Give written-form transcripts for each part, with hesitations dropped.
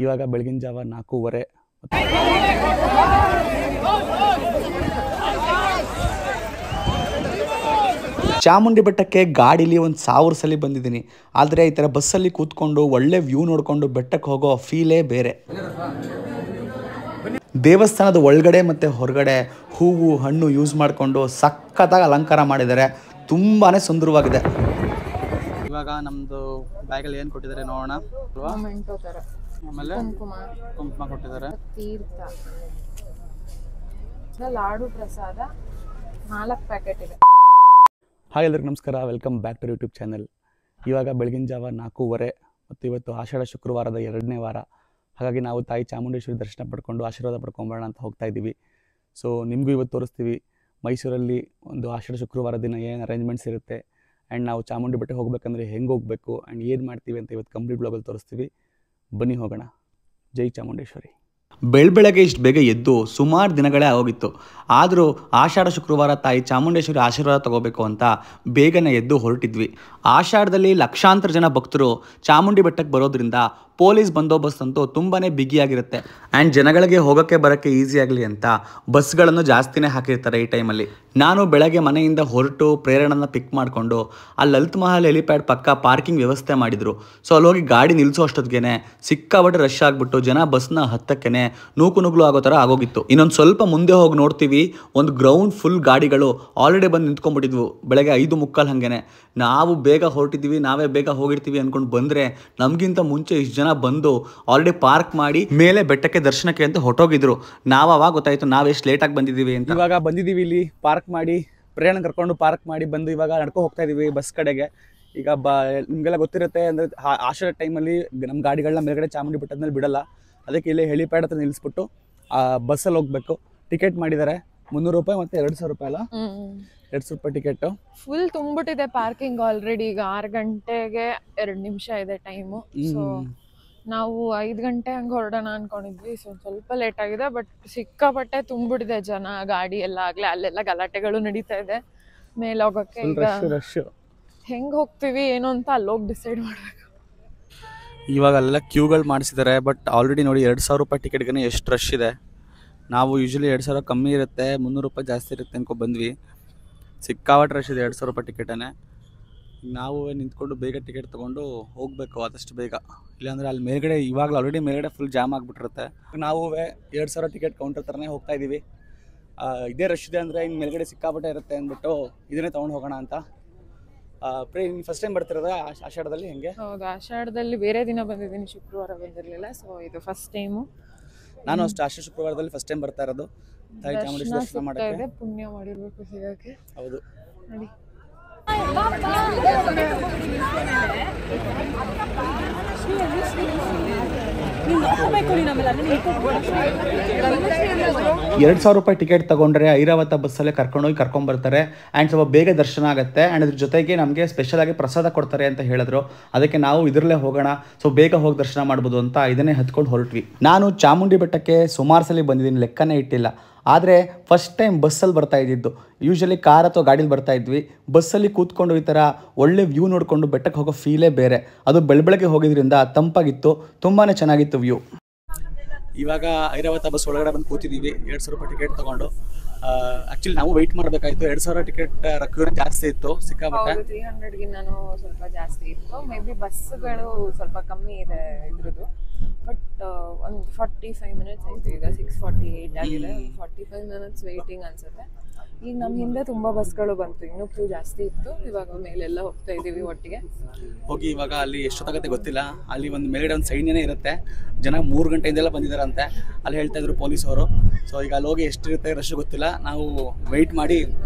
ಇವಾಗ ಬೆಳಗಿನ ಜಾವ 4:15. ಚಾಮುಂಡಿ ಬೆಟ್ಟಕ್ಕೆ ಗಾಡೀಲಿ ಒಂದು 1000 ಸಲ ಬಂದಿದ್ದೀನಿ. ಆದರೆ ಈ ಥರ ಬಸ್ಸಲ್ಲಿ ಕೂತ್ಕೊಂಡು ಒಳ್ಳೆ ವ್ಯೂ ನೋಡಿಕೊಂಡು ಬೆಟ್ಟಕ್ಕೆ ಹೋಗೋ ಫೀಲೇ ಬೇರೆ. ದೇವಸ್ಥಾನದ ಒಳಗಡೆ ಮತ್ತು ಹೊರಗಡೆ ಹೂವು ಹಣ್ಣು ಯೂಸ್ ಮಾಡಿಕೊಂಡು ಸಖತ್ತಾಗಿ ಅಲಂಕಾರ ಮಾಡಿದ್ದಾರೆ. ತುಂಬಾ ಸುಂದರವಾಗಿದೆ. ಇವಾಗ ನಮ್ಮದು ಬ್ಯಾಗಲ್ಲಿ ಏನು ಕೊಟ್ಟಿದ್ದಾರೆ ನೋಡೋಣ. ಆಮೇಲೆ ಕುಂಕುಮ ಕೊಟ್ಟಿದ್ದಾರೆ. ತೀರ್ಥ ಲಾಡು ಪ್ರಸಾದ 4 ಪ್ಯಾಕೆಟ್ ಇದೆ. ಹಾಯ್ ಎಲ್ಲರಿಗೂ ನಮಸ್ಕಾರ, welcome back to YouTube channel. ಇವಾಗ ಬೆಳಗಿನ ಜಾವ 4:15 ಮತ್ತು ಇವತ್ತು ಆಷಾಢ ಶುಕ್ರವಾರದ 2ನೇ ವಾರ. ಹಾಗಾಗಿ ನಾವು ತಾಯಿ ಚಾಮುಂಡೇಶ್ವರಿ ದರ್ಶನ ಪಡ್ಕೊಂಡು ಆಶೀರ್ವಾದ ಪಡ್ಕೊಂಬರೋಣ ಅಂತ ಹೋಗ್ತಾ ಇದ್ದೀವಿ. ಸೊ ನಿಮಗೂ ಇವತ್ತು ತೋರಿಸ್ತೀವಿ ಮೈಸೂರಲ್ಲಿ ಒಂದು ಆಷಾಢ ಶುಕ್ರವಾರ ದಿನ ಏನು ಅರೇಂಜ್ಮೆಂಟ್ಸ್ ಇರುತ್ತೆ ಆ್ಯಂಡ್ ನಾವು ಚಾಮುಂಡಿ ಬೆಟ್ಟಕ್ಕೆ ಹೋಗಬೇಕಂದ್ರೆ ಹೆಂಗೆ ಹೋಗಬೇಕು ಆ್ಯಂಡ್ ಏನು ಮಾಡ್ತೀವಿ ಅಂತ ಇವತ್ತು ಕಂಪ್ಲೀಟ್ ಬ್ಲಾಗಲ್ಲಿ ತೋರಿಸ್ತೀವಿ. ಬನ್ನಿ ಹೋಗೋಣ. ಜೈ ಚಾಮುಂಡೇಶ್ವರಿ. ಬೆಳಗ್ಗೆ ಇಷ್ಟು ಬೇಗ ಎದ್ದು ಸುಮಾರು ದಿನಗಳೇ ಆಗೋಗಿತ್ತು. ಆದರೂ ಆಷಾಢ ಶುಕ್ರವಾರ ತಾಯಿ ಚಾಮುಂಡೇಶ್ವರಿ ಆಶೀರ್ವಾದ ತಗೋಬೇಕು ಅಂತ ಬೇಗನೆ ಎದ್ದು ಹೊರಟಿದ್ವಿ. ಆಷಾಢದಲ್ಲಿ ಲಕ್ಷಾಂತರ ಜನ ಭಕ್ತರು ಚಾಮುಂಡಿ ಬೆಟ್ಟಕ್ಕೆ ಬರೋದ್ರಿಂದ ಪೊಲೀಸ್ ಬಂದೋಬಸ್ತ್ ಅಂತೂ ತುಂಬಾ ಬಿಗಿಯಾಗಿರುತ್ತೆ. ಆ್ಯಂಡ್ ಜನಗಳಿಗೆ ಹೋಗೋಕ್ಕೆ ಬರೋಕ್ಕೆ ಈಸಿ ಆಗಲಿ ಅಂತ ಬಸ್ಗಳನ್ನು ಜಾಸ್ತಿನೇ ಹಾಕಿರ್ತಾರೆ ಈ ಟೈಮಲ್ಲಿ. ನಾನು ಬೆಳಗ್ಗೆ ಮನೆಯಿಂದ ಹೊರಟು ಪ್ರೇರಣನ ಪಿಕ್ ಮಾಡಿಕೊಂಡು ಆ ಲಲಿತ್ ಮಹಲ್ ಹೆಲಿಪ್ಯಾಡ್ ಪಕ್ಕ ಪಾರ್ಕಿಂಗ್ ವ್ಯವಸ್ಥೆ ಮಾಡಿದರು. ಸೊ ಅಲ್ಲಿ ಹೋಗಿ ಗಾಡಿ ನಿಲ್ಲಿಸೋ ಅಷ್ಟೊತ್ತಿಗೆ ಸಿಕ್ಕಾಪಟ್ಟೆ ರಶ್ ಆಗಿಬಿಟ್ಟು ಜನ ಬಸ್ನ ಹತ್ತಕ್ಕೆ ನೂಕು ಆಗೋ ಥರ ಆಗೋಗಿತ್ತು. ಇನ್ನೊಂದು ಸ್ವಲ್ಪ ಮುಂದೆ ಹೋಗಿ ನೋಡ್ತೀವಿ, ಒಂದು ಗ್ರೌಂಡ್ ಫುಲ್ ಗಾಡಿಗಳು ಆಲ್ರೆಡಿ ಬಂದು ನಿಂತ್ಕೊಂಡ್ಬಿಟ್ಟಿದ್ವು. ಬೆಳಗ್ಗೆ 5:45 ಹಾಗೇನೆ ನಾವು ಬೇಗ ಹೊರಟಿದ್ವಿ, ನಾವೇ ಬೇಗ ಹೋಗಿರ್ತೀವಿ ಅಂದ್ಕೊಂಡು ಬಂದರೆ ನಮಗಿಂತ ಮುಂಚೆ ಇಷ್ಟು ಜನ ಬಂದು ಆಲ್ರೆಡಿ ಪಾರ್ಕ್ ಮಾಡಿ ಮೇಲೆ ಬೆಟ್ಟಕ್ಕೆ ದರ್ಶನಕ್ಕೆ ಅಂತ ಹೊರಟೋಗಿದ್ರು. ನಾವು ಅವಾಗ ಗೊತ್ತಾಯಿತು ನಾವು ಎಷ್ಟು ಲೇಟಾಗಿ ಬಂದಿದ್ದೀವಿ ಅಂತ. ಇವಾಗ ಬಂದಿದ್ದೀವಿ, ಇಲ್ಲಿ ಪಾರ್ಕ್ ಮಾಡಿ ಪ್ರಯಾಣ ಕರ್ಕೊಂಡು ಪಾರ್ಕ್ ಮಾಡಿ ಬಂದು ಇವಾಗ ನಡ್ಕೊ ಹೋಗ್ತಾ ಇದ್ದೀವಿ ಬಸ್ ಕಡೆಗೆ. ಈಗ ನಿಮಗೆಲ್ಲ ಗೊತ್ತಿರುತ್ತೆ ಅಂದರೆ ಆಷಾಢ ಟೈಮಲ್ಲಿ ನಮ್ಮ ಗಾಡಿಗಳನ್ನ ಮೇಲ್ಗಡೆ ಚಾಮುಂಡಿ ಬೆಟ್ಟದ ಮೇಲೆ ಬಿಡಲ್ಲ. ಅದಕ್ಕೆ ಇಲ್ಲೇ ಹೆಲಿಪ್ಯಾಡ್ ಹತ್ರ ನಿಲ್ಲಿಸ್ಬಿಟ್ಟು ಬಸ್ಸಲ್ಲಿ ಹೋಗ್ಬೇಕು. ಟಿಕೆಟ್ ಮಾಡಿದ್ದಾರೆ 300 ರೂಪಾಯಿ ಮತ್ತು 2,000 ರೂಪಾಯಿ ಅಲ್ಲ, 200 ರೂಪಾಯಿ ಟಿಕೆಟ್. ಫುಲ್ ತುಂಬಿಟ್ಟಿದೆ ಪಾರ್ಕಿಂಗ್ ಆಲ್ರೆಡಿ. ಈಗ 6 ಗಂಟೆಗೆ 2 ನಿಮಿಷ ಇದೆ ಟೈಮು. ಸೊ ನಾವು 5 ಗಂಟೆ ಹಂಗೆ ಹೊರಡೋಣ ಅನ್ಕೊಂಡಿದ್ವಿ. ಸೊ ಸ್ವಲ್ಪ ಲೇಟ್ ಆಗಿದೆ, ಬಟ್ ಸಿಕ್ಕಾಪಟ್ಟೆ ತುಂಬಿಟ್ಟಿದೆ ಜನ, ಗಾಡಿ ಎಲ್ಲ. ಆಗ್ಲೇ ಅಲ್ಲೆಲ್ಲ ಗಲಾಟೆಗಳು ನಡೀತಾ ಇದೆ ಮೇಲೆ ಹೋಗೋಕ್ಕೆ. ಈಗ ಹೆಂಗೆ ಹೋಗ್ತೀವಿ ಏನು ಅಂತ ಅಲ್ಲೋಗಿ ಡಿಸೈಡ್ ಮಾಡಬೇಕು. ಇವಾಗ ಅಲ್ಲೆಲ್ಲ ಕ್ಯೂಗಳು ಮಾಡಿಸಿದ್ದಾರೆ, ಬಟ್ ಆಲ್ರೆಡಿ ನೋಡಿ 2,000 ರೂಪಾಯಿ ಟಿಕೆಟ್ಗೆ ಎಷ್ಟು ರಶ್ ಇದೆ. ನಾವು ಯೂಶ್ವಲಿ 2,000 ಕಮ್ಮಿ ಇರುತ್ತೆ, 300 ರೂಪಾಯಿ ಜಾಸ್ತಿ ಇರುತ್ತೆ ಅನ್ಕೊ ಬಂದ್ವಿ. ಸಿಕ್ಕಾಪಟ್ಟೆ ರಶ್ ಇದೆ 2,000 ರೂಪಾಯಿ ಟಿಕೆಟೇ. ನಾವು ನಿಂತ್ಕೊಂಡು ಬೇಗ ಟಿಕೆಟ್ ತೊಗೊಂಡು ಹೋಗಬೇಕು ಆದಷ್ಟು ಬೇಗ, ಇಲ್ಲಾಂದರೆ ಅಲ್ಲಿ ಮೇಲ್ಗಡೆ ಇವಾಗಲೂ ಆಲ್ರೆಡಿ ಮೇಲ್ಗಡೆ ಫುಲ್ ಜಾಮ್ ಆಗಿಬಿಟ್ಟಿರುತ್ತೆ. ನಾವು 2,000 ಟಿಕೆಟ್ ಕೌಂಟರ್ ಥರನೇ ಹೋಗ್ತಾ ಇದ್ದೀವಿ. ಇದೇ ರಶ್ ಇದೆ ಅಂದರೆ ಇನ್ನು ಮೇಲ್ಗಡೆ ಸಿಕ್ಕಾಪಟ್ಟೆ ಇರುತ್ತೆ ಅಂದ್ಬಿಟ್ಟು ಇದನ್ನೇ ತೊಗೊಂಡು ಹೋಗೋಣ ಅಂತ. ಫಸ್ಟ್ ಟೈಮ್ ಬರ್ತಿರೋದ ಆಷಾಢದಲ್ಲಿ? ಹೆಂಗೆ? ಹೌದು, ಆಷಾಢದಲ್ಲಿ ಬೇರೆ ದಿನ ಬಂದಿದ್ದೀನಿ, ಶುಕ್ರವಾರ ಬಂದಿರಲಿಲ್ಲ. ಸೊ ಇದು ಫಸ್ಟ್ ಟೈಮು. ನಾನು ಅಷ್ಟು ಆಷಾಢ ಶುಕ್ರವಾರದಲ್ಲಿ ಫಸ್ಟ್ ಟೈಮ್ ಬರ್ತಾ ಇರೋದು ತಾಯಿ ಚಾಮುಂಡೇಶ್ವರಿ ದರ್ಶನ ಮಾಡೋಕ್ಕೆ. ಪುಣ್ಯ ಮಾಡಿರ್ಬೇಕು ಸಿಗೋಕ್ಕೆ. ಹೌದು. ನೋಡಿ, ₹2,000 ಟಿಕೆಟ್ ತಗೊಂಡ್ರೆ ಐರಾವತ ಬಸ್ಸಲ್ಲೇ ಕರ್ಕೊಂಡೋಗಿ ಕರ್ಕೊಂಡ್ಬರ್ತಾರೆ. ಆ್ಯಂಡ್ ಸ್ವಲ್ಪ ಬೇಗ ದರ್ಶನ ಆಗುತ್ತೆ. ಆ್ಯಂಡ್ ಅದ್ರ ಜೊತೆಗೆ ನಮಗೆ ಸ್ಪೆಷಲ್ ಆಗಿ ಪ್ರಸಾದ ಕೊಡ್ತಾರೆ ಅಂತ ಹೇಳಿದ್ರು. ಅದಕ್ಕೆ ನಾವು ಇದರಲ್ಲೇ ಹೋಗೋಣ, ಸೊ ಬೇಗ ಹೋಗಿ ದರ್ಶನ ಮಾಡ್ಬೋದು ಅಂತ ಇದನ್ನೇ ಹತ್ಕೊಂಡು ಹೊರಟ್ವಿ. ನಾನು ಚಾಮುಂಡಿ ಬೆಟ್ಟಕ್ಕೆ ಸುಮಾರು ಸಲ ಬಂದಿದ್ದೀನಿ, ಲೆಕ್ಕನೇ ಇಟ್ಟಿಲ್ಲ. ಆದರೆ ಫಸ್ಟ್ ಟೈಮ್ ಬಸ್ಸಲ್ಲಿ ಬರ್ತಾ ಇದ್ದಿದ್ದು. ಯೂಶ್ವಲಿ ಕಾರ್ ಅಥವಾ ಗಾಡೀಲಿ ಬರ್ತಾ ಇದ್ವಿ. ಬಸ್ಸಲ್ಲಿ ಕೂತ್ಕೊಂಡು ಈ ಥರ ಒಳ್ಳೆ ವ್ಯೂ ನೋಡಿಕೊಂಡು ಬೆಟ್ಟಕ್ಕೆ ಹೋಗೋ ಫೀಲೇ ಬೇರೆ. ಅದು ಬೆಳಗ್ಗೆ ಹೋಗಿದ್ರಿಂದ ತಂಪಾಗಿತ್ತು, ತುಂಬಾ ಚೆನ್ನಾಗಿತ್ತು ವ್ಯೂ. ಇವಾಗ ಐರಾವತ ಬಸ್ ಒಳಗಡೆ ಬಂದು ಕೂತಿದ್ದೀವಿ 2,000 ರೂಪಾಯಿ ಟಿಕೆಟ್ ತೊಗೊಂಡು. ಆ್ಯಕ್ಚುಲಿ ನಾವು ವೆಯ್ಟ್ ಮಾಡಬೇಕಾಯಿತು. 2,000 ಟಿಕೆಟ್ ಕ್ಯೂ ಜಾಸ್ತಿ ಇತ್ತು ಸಿಕ್ಕಾಪಟ್ಟೆ. 300ಗೆ ನಾನು ಸ್ವಲ್ಪ ಜಾಸ್ತಿ ಇತ್ತು. ಮೇ ಬಿ ಬಸ್ಗಳು ಸ್ವಲ್ಪ ಕಮ್ಮಿ ಇದೆ ಇದ್ರದ್ದು. ಬಟ್ ಒಂದು 45 ಮಿನಿಟ್ಸ್ ಆಯಿತು. ಈಗ 6:48 ಆಗಿದೆ. 45 ಮಿನಿಟ್ಸ್ ವೆಯ್ಟಿಂಗ್ ಅನ್ಸುತ್ತೆ. ಈಗ ನಮ್ಮ ಹಿಂದೆ ತುಂಬ ಬಸ್ಗಳು ಬಂತು, ಇನ್ನೂ ಕ್ಯೂ ಜಾಸ್ತಿ ಇತ್ತು. ಇವಾಗ ಮೇಲೆಲ್ಲ ಹೋಗ್ತಾ ಇದ್ದೀವಿ ಒಟ್ಟಿಗೆ ಹೋಗಿ. ಇವಾಗ ಅಲ್ಲಿ ಎಷ್ಟೊತ್ತಾಗುತ್ತೆ ಗೊತ್ತಿಲ್ಲ. ಅಲ್ಲಿ ಒಂದು ಮೇಲ್ಗಡೆ ಒಂದು ಸೈನ್ಯನೇ ಇರುತ್ತೆ. ಜನ 3 ಗಂಟೆಯಿಂದೆಲ್ಲ ಬಂದಿದ್ದಾರಂತೆ ಅಲ್ಲಿ ಹೇಳ್ತಾ ಇದ್ರು ಪೊಲೀಸವರು. ಸೊ ಈಗ ಅಲ್ಲಿ ಹೋಗಿ ಎಷ್ಟಿರುತ್ತೆ ರಶ್ ಗೊತ್ತಿಲ್ಲ. ನಾವು ವೆಯ್ಟ್ ಮಾಡಿ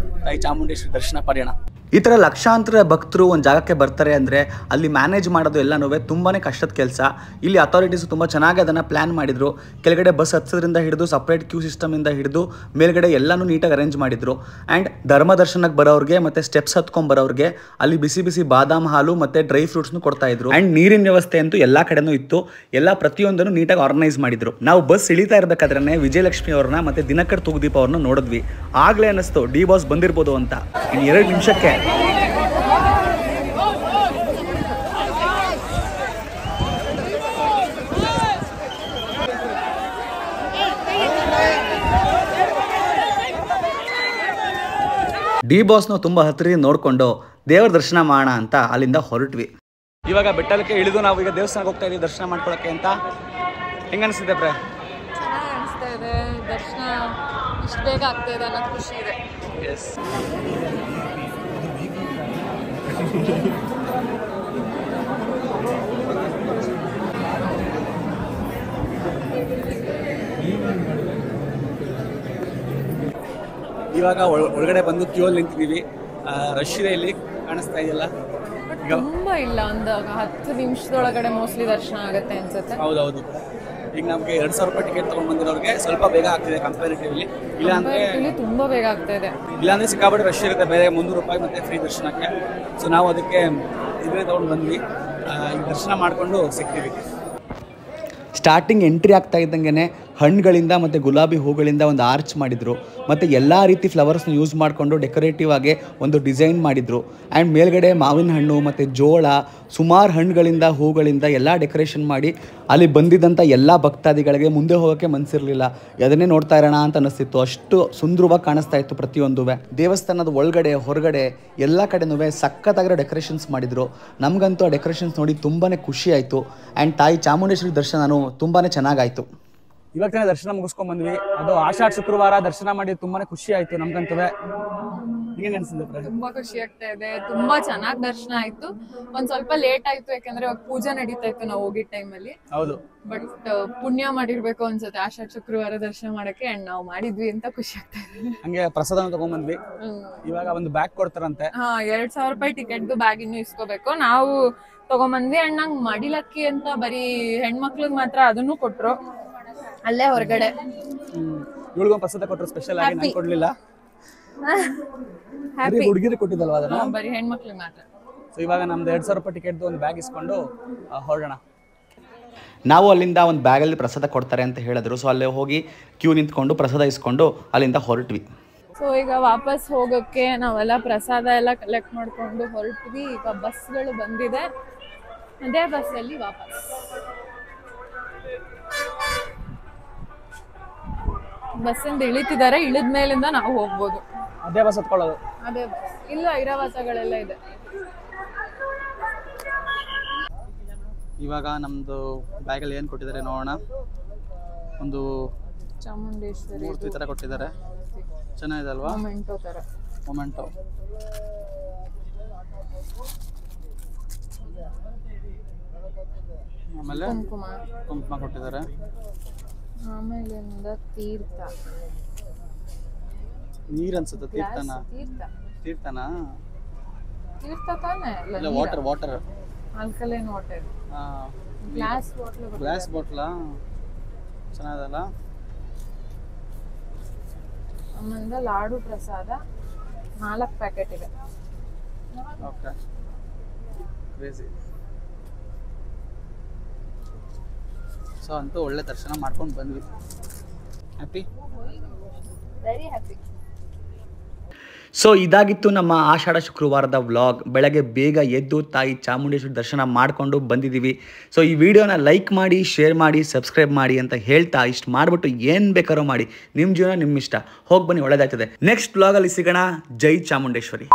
ತಾಯಿ ಚಾಮುಂಡೇಶ್ವರಿ ದರ್ಶನ ಪಡೆಯೋಣ. ಈ ಥರ ಲಕ್ಷಾಂತರ ಭಕ್ತರು ಒಂದು ಜಾಗಕ್ಕೆ ಬರ್ತಾರೆ ಅಂದರೆ ಅಲ್ಲಿ ಮ್ಯಾನೇಜ್ ಮಾಡೋದು ಎಲ್ಲನೂ ತುಂಬಾ ಕಷ್ಟದ ಕೆಲಸ. ಇಲ್ಲಿ ಅಥಾರಿಟೀಸು ತುಂಬ ಚೆನ್ನಾಗಿ ಅದನ್ನು ಪ್ಲ್ಯಾನ್ ಮಾಡಿದರು. ಕೆಳಗಡೆ ಬಸ್ ಹತ್ಸೋದ್ರಿಂದ ಹಿಡಿದು ಸಪ್ರೇಟ್ ಕ್ಯೂ ಸಿಸ್ಟಮಿಂದ ಹಿಡಿದು ಮೇಲ್ಗಡೆ ಎಲ್ಲನೂ ನೀಟಾಗಿ ಅರೇಂಜ್ ಮಾಡಿದರು. ಆ್ಯಂಡ್ ಧರ್ಮ ದರ್ಶನಕ್ಕೆ ಬರೋರಿಗೆ ಮತ್ತು ಸ್ಟೆಪ್ಸ್ ಹತ್ಕೊಂಡ್ಬರೋರಿಗೆ ಅಲ್ಲಿ ಬಿಸಿ ಬಿಸಿ ಬಾದಾಮ್ ಹಾಲು ಮತ್ತು ಡ್ರೈ ಫ್ರೂಟ್ಸ್ನು ಕೊಡ್ತಾಯಿದ್ರು. ಆ್ಯಂಡ್ ನೀರಿನ ವ್ಯವಸ್ಥೆ ಅಂತೂ ಎಲ್ಲ ಕಡೆನೂ ಇತ್ತು. ಎಲ್ಲ ಪ್ರತಿಯೊಂದನ್ನು ನೀಟಾಗಿ ಆರ್ಗನೈಸ್ ಮಾಡಿದರು. ನಾವು ಬಸ್ ಇಳಿತಾ ಇರಬೇಕಾದ್ರೆ ವಿಜಯಲಕ್ಷ್ಮಿ ಅವ್ರನ್ನ ಮತ್ತು ದಿನಕರ್ ತೂಗುದೀಪ ಅವ್ರನ್ನ ನೋಡಿದ್ವಿ. ಆಗಲೇ ಅನ್ನಿಸ್ತು ಡಿ ಬಾಸ್ ಬಂದಿರ್ಬೋದು ಅಂತ. ಇನ್ನು 2 ನಿಮಿಷಕ್ಕೆ ಡಿ ಬಾಸ್ನ ತುಂಬ ಹತ್ತಿರ ನೋಡಿಕೊಂಡು ದೇವರ ದರ್ಶನ ಮಾಡೋಣ ಅಂತ ಅಲ್ಲಿಂದ ಹೊರಟ್ವಿ. ಇವಾಗ ಬೆಟ್ಟಕ್ಕೆ ಇಳಿದು ನಾವು ಈಗ ದೇವಸ್ಥಾನಕ್ಕೆ ಹೋಗ್ತಾ ಇದ್ದೀವಿ ದರ್ಶನ ಮಾಡ್ಕೊಳ್ಳೋಕ್ಕೆ ಅಂತ. ಹೆಂಗೆ ಅನಿಸ್ತಿದೆ ಪ್ರೇ? ಚೆನ್ನಾಗಿ ಅನಿಸ್ತಾ ಇದೆ. ದರ್ಶನ ಇಷ್ಟು ಬೇಗ ಆಗ್ತಾ ಇದೆ ಅನ್ನೋದು ಖುಷಿ ಇದೆ. ಎಸ್. ಇವಾಗ ಒಳಗಡೆ ಬಂದು ಕ್ಯೂ ಅಲ್ಲಿ ನಿಂತಿದ್ದೀವಿ. ರಶ್ ಇದೆ ಇಲ್ಲಿ, ಕಾಣಿಸ್ತಾ ಇದೆಯಲ್ಲ. ತುಂಬಾ ಇಲ್ಲ, ಒಂದು 10 ನಿಮಿಷದೊಳಗಡೆ ಮೋಸ್ಟ್ಲಿ ದರ್ಶನ ಆಗುತ್ತೆ ಅನ್ಸುತ್ತೆ. ಹೌದೌದು. ಈಗ ನಮಗೆ 2,000 ರೂಪಾಯಿ ಟಿಕೆಟ್ ತೊಗೊಂಡು ಬಂದಿರೋರಿಗೆ ಸ್ವಲ್ಪ ಬೇಗ ಆಗ್ತಿದೆ ಕಂಪೇರಿಟಿವ್ಲಿ. ಇಲ್ಲಾಂದ್ರೆ ತುಂಬಾ ಬೇಗ ಆಗ್ತಾ ಇದೆ. ಇಲ್ಲಾಂದ್ರೆ ಸಿಕ್ಕಾಪಟ್ಟೆ ರಶ್ ಇರುತ್ತೆ, ಬೇರೆ 300 ರೂಪಾಯಿ ಮತ್ತೆ ಫ್ರೀ ದರ್ಶನಕ್ಕೆ. ಸೊ ನಾವು ಅದಕ್ಕೆ ಇದನ್ನೇ ತೊಗೊಂಡು ಬಂದ್ವಿ. ಈಗ ದರ್ಶನ ಮಾಡಿಕೊಂಡು ಸಿಗ್ತೀವಿ. ಸ್ಟಾರ್ಟಿಂಗ್ ಎಂಟ್ರಿ ಆಗ್ತಾ ಇದ್ದಂಗೆ ಹಣ್ಣುಗಳಿಂದ ಮತ್ತು ಗುಲಾಬಿ ಹೂಗಳಿಂದ ಒಂದು ಆರ್ಚ್ ಮಾಡಿದರು ಮತ್ತು ಎಲ್ಲ ರೀತಿ ಫ್ಲವರ್ಸ್ನ ಯೂಸ್ ಮಾಡಿಕೊಂಡು ಡೆಕೋರೇಟಿವ್ ಆಗಿ ಒಂದು ಡಿಸೈನ್ ಮಾಡಿದರು. ಆ್ಯಂಡ್ ಮೇಲ್ಗಡೆ ಮಾವಿನ ಹಣ್ಣು ಮತ್ತು ಜೋಳ ಸುಮಾರು ಹಣ್ಣುಗಳಿಂದ ಹೂಗಳಿಂದ ಎಲ್ಲ ಡೆಕೋರೇಷನ್ ಮಾಡಿ ಅಲ್ಲಿ ಬಂದಿದ್ದಂಥ ಎಲ್ಲ ಭಕ್ತಾದಿಗಳಿಗೆ ಮುಂದೆ ಹೋಗೋಕ್ಕೆ ಮನಸ್ಸಿರಲಿಲ್ಲ, ಅದನ್ನೇ ನೋಡ್ತಾ ಇರೋಣ ಅಂತ ಅನ್ನಿಸ್ತಿತ್ತು. ಅಷ್ಟು ಸುಂದರವಾಗಿ ಕಾಣಿಸ್ತಾ ಇತ್ತು ಪ್ರತಿಯೊಂದು. ದೇವಸ್ಥಾನದ ಒಳಗಡೆ ಹೊರಗಡೆ ಎಲ್ಲ ಕಡೆನೂ ಸಖತ್ತಾಗಿರೋ ಡೆಕೋರೇಷನ್ಸ್ ಮಾಡಿದರು. ನಮಗಂತೂ ಆ ಡೆಕೋರೇಷನ್ಸ್ ನೋಡಿ ತುಂಬಾ ಖುಷಿ ಆಯಿತು. ಆ್ಯಂಡ್ ತಾಯಿ ಚಾಮುಂಡೇಶ್ವರಿ ದರ್ಶನನೂ ತುಂಬಾ ಚೆನ್ನಾಗಾಯಿತು. ಇವಾಗ ತಾನೇ ದರ್ಶನ ಮುಗಿಸ್ಕೊಂಡ್ ಬಂದ್ವಿ. ಅದು ಆಷಾಢ ಶುಕ್ರವಾರ ದರ್ಶನ ಮಾಡಿ ತುಂಬಾನೇ ಖುಷಿ ಆಯ್ತು ನಮ್ಗಂತೂ. ಏನ್ ಅನ್ಸಿದೆ? ತುಂಬಾ ಖುಷಿ ಆಗ್ತಾ ಇದೆ. ತುಂಬಾ ಚೆನ್ನಾಗಿ ದರ್ಶನ ಆಯ್ತು. ಒಂದ್ ಸ್ವಲ್ಪ ಲೇಟ್ ಆಯ್ತು, ಯಾಕಂದ್ರೆ ಪೂಜೆ ನಡೀತಾ ಇತ್ತು ನಾವು ಹೋಗಿದ್ದ ಟೈಮಲ್ಲಿ. ಹೌದು. ಬಟ್ ಪುಣ್ಯ ಮಾಡಿರ್ಬೇಕು ಅನ್ಸುತ್ತೆ ಆಷಾಢ ಶುಕ್ರವಾರ ದರ್ಶನ ಮಾಡಕ್ಕೆ. ಅಂಡ್ ನಾವು ಮಾಡಿದ್ವಿ ಅಂತ ಖುಷಿ ಆಗ್ತಾ ಇದೆ. ಹಂಗೆ ಪ್ರಸಾದನ ತಗೊಂಡ್ಬಂದ್ವಿ. ಇವಾಗ ಒಂದು ಬ್ಯಾಗ್ ಕೊಡ್ತಾರಂತೆ. 2,000 ರೂಪಾಯಿ ಟಿಕೆಟ್ದು ಬ್ಯಾಗ್ ಇನ್ನು ಇಸ್ಕೋಬೇಕು. ನಾವು ತಗೊಂಬಂದ್ವಿ. ಅಂಡ್ ನಂಗೆ ಮಡಿಲಕ್ಕಿ ಅಂತ ಬರೀ ಹೆಣ್ಮಕ್ಳಿಗೆ ಮಾತ್ರ ಅದನ್ನು ಕೊಟ್ರು ಅಲ್ಲೇ ಹೊರಗಡೆ. ಇವ್ಳಿಗೊಂದು ಪ್ರಸಾದ ಕೊಟ್ಟರು ಸ್ಪೆಷಲ್ ಆಗಿ, ನಾನು ಕೊಡ್ಲಿಲ್ಲ. ಹುಡುಗಿರಿಗೆ ಕೊಟ್ಟಿದ್ದಲ್ವಾ ಅದನ್ನ? ಬರೀ ಹೆಣ್ಮಕ್ಳಿಗೆ ಮಾತ್ರ. ಸೊ ಇವಾಗ ನಮ್ದು 2,000 ರೂಪಾಯಿ ಟಿಕೆಟ್ ಒಂದು ಬ್ಯಾಗ್ ಇಸ್ಕೊಂಡು ಹೊರಡೋಣ. ನಾವು ಅಲ್ಲಿಂದ ಒಂದು ಬ್ಯಾಗಲ್ಲಿ ಪ್ರಸಾದ ಕೊಡ್ತಾರೆ ಅಂತ ಹೇಳಿದ್ರು. ಸೊ ಅಲ್ಲೇ ಹೋಗಿ ಕ್ಯೂ ನಿಂತ್ಕೊಂಡು ಪ್ರಸಾದ ಇಸ್ಕೊಂಡು ಅಲ್ಲಿಂದ ಹೊರಟ್ವಿ. ಸೊ ಈಗ ವಾಪಸ್ ಹೋಗೋಕ್ಕೆ ನಾವೆಲ್ಲ ಪ್ರಸಾದ ಎಲ್ಲ ಕಲೆಕ್ಟ್ ಮಾಡ್ಕೊಂಡು ಹೊರಟ್ವಿ. ಈಗ ಬಸ್ಗಳು ಬಂದಿದೆ, ಅದೇ ಬಸ್ಸಲ್ಲಿ ವಾಪಸ್. ಬಸ್ಸಿಂದ ಇಳಿತಿದ್ದಾರೆ, ಇಳಿದ ಮೇಲಿಂದ ನಾವು ಹೋಗ್ಬೋದು. ಅದೇ ಬಸ್ ಹತ್ಕೊಳ್ಳೋದು? ಅದೇ ಬಸ್. ಇಲ್ಲ, ಐರಾವತಗಳೆಲ್ಲ ಇದೆ. ಇವಾಗ ನಮ್ದು ಬ್ಯಾಗಲ್ಲಿ ಏನು ಕೊಟ್ಟಿದ್ದಾರೆ ನೋಡೋಣ. ಒಂದು ಚಾಮುಂಡೇಶ್ವರಿ ಮೂರ್ತಿ ತರ ಕೊಟ್ಟಿದ್ದಾರೆ, ಚೆನ್ನಾಗಿದೆ ಅಲ್ವಾ? ಮೊಮೆಂಟೋ ತರ. ಮೊಮೆಂಟೋ. ಆಮೇಲೆ ಕುಂಕುಮ ಕೊಟ್ಟಿದ್ದಾರೆ. ಆಮೇಲಿಂದ ತೀರ್ಥ. ನೀರ್ ಅನ್ಸುತ್ತೆ. ತೀರ್ಥನ? ತೀರ್ಥನಾ? ತೀರ್ಥ ತಾನೆ? ಇಲ್ಲ, water. Water, alkaline water. Glass bottle. Glass ಬಾಟ್ಲಾ? ಚೆನ್ನಾಗಲ್ಲ. ಆಮೇಲೆ ಲಾಡು ಪ್ರಸಾದ 4 ಪ್ಯಾಕೆಟ್ ಇದೆ. Okay, crazy. ಸೊ ಅಂತೂ ಒಳ್ಳೆ ದರ್ಶನ ಮಾಡ್ಕೊಂಡು ಬಂದ್ವಿ. ಹ್ಯಾಪಿ? Very happy. ಸೊ ಇದಾಗಿತ್ತು ನಮ್ಮ ಆಷಾಢ ಶುಕ್ರವಾರದ ವ್ಲಾಗ್. ಬೆಳಗ್ಗೆ ಬೇಗ ಎದ್ದು ತಾಯಿ ಚಾಮುಂಡೇಶ್ವರಿ ದರ್ಶನ ಮಾಡಿಕೊಂಡು ಬಂದಿದ್ದೀವಿ. ಸೊ ಈ ವಿಡಿಯೋನ ಲೈಕ್ ಮಾಡಿ, ಶೇರ್ ಮಾಡಿ, ಸಬ್ಸ್ಕ್ರೈಬ್ ಮಾಡಿ ಅಂತ ಹೇಳ್ತಾ ಇಷ್ಟು ಮಾಡಿಬಿಟ್ಟು ಏನು ಬೇಕಾರೋ ಮಾಡಿ. ನಿಮ್ಮ ಜೀವನ ನಿಮ್ಮ ಇಷ್ಟ. ಹೋಗಿ ಬನ್ನಿ, ಒಳ್ಳೆದಾಗ್ತದೆ. ನೆಕ್ಸ್ಟ್ ವ್ಲಾಗಲ್ಲಿ ಸಿಗೋಣ. ಜೈ ಚಾಮುಂಡೇಶ್ವರಿ.